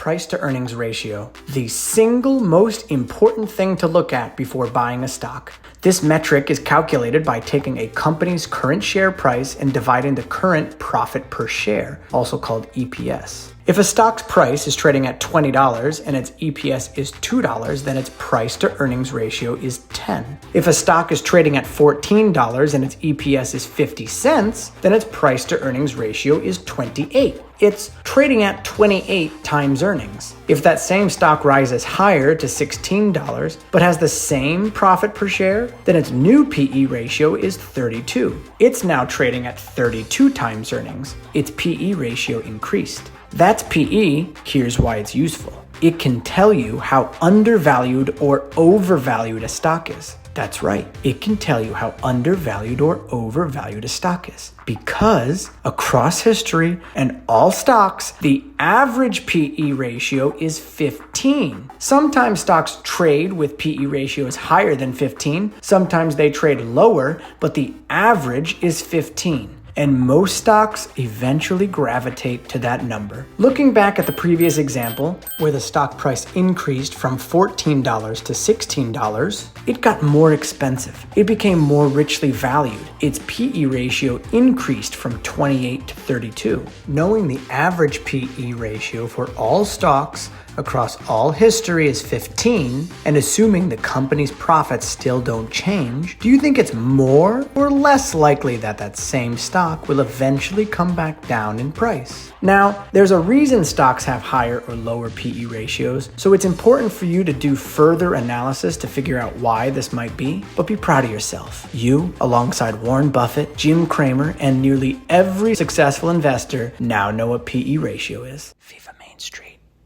price to earnings ratio, the single most important thing to look at before buying a stock. This metric is calculated by taking a company's current share price and dividing the current profit per share, also called EPS. If a stock's price is trading at $20 and its EPS is $2, then its price to earnings ratio is 10. If a stock is trading at $14 and its EPS is 50 cents, then its price to earnings ratio is 28. It's trading at 28 times earnings. If that same stock rises higher to $16 but has the same profit per share, then its new PE ratio is 32. It's now trading at 32 times earnings. Its PE ratio increased. That's PE. Here's why it's useful. It can tell you how undervalued or overvalued a stock is. That's right. It can tell you how undervalued or overvalued a stock is. Because across history and all stocks, the average PE ratio is 15. Sometimes stocks trade with PE ratios higher than 15. Sometimes they trade lower, but the average is 15. And most stocks eventually gravitate to that number. Looking back at the previous example, where the stock price increased from $14 to $16, it got more expensive. It became more richly valued. Its PE ratio increased from 28 to 32. Knowing the average PE ratio for all stocks across all history is 15, and assuming the company's profits still don't change, do you think it's more or less likely that that same stock will eventually come back down in price? Now, there's a reason stocks have higher or lower PE ratios, so it's important for you to do further analysis to figure out why this might be, but be proud of yourself. You, alongside Warren Buffett, Jim Cramer, and nearly every successful investor, now know what PE ratio is. Viva Main Street.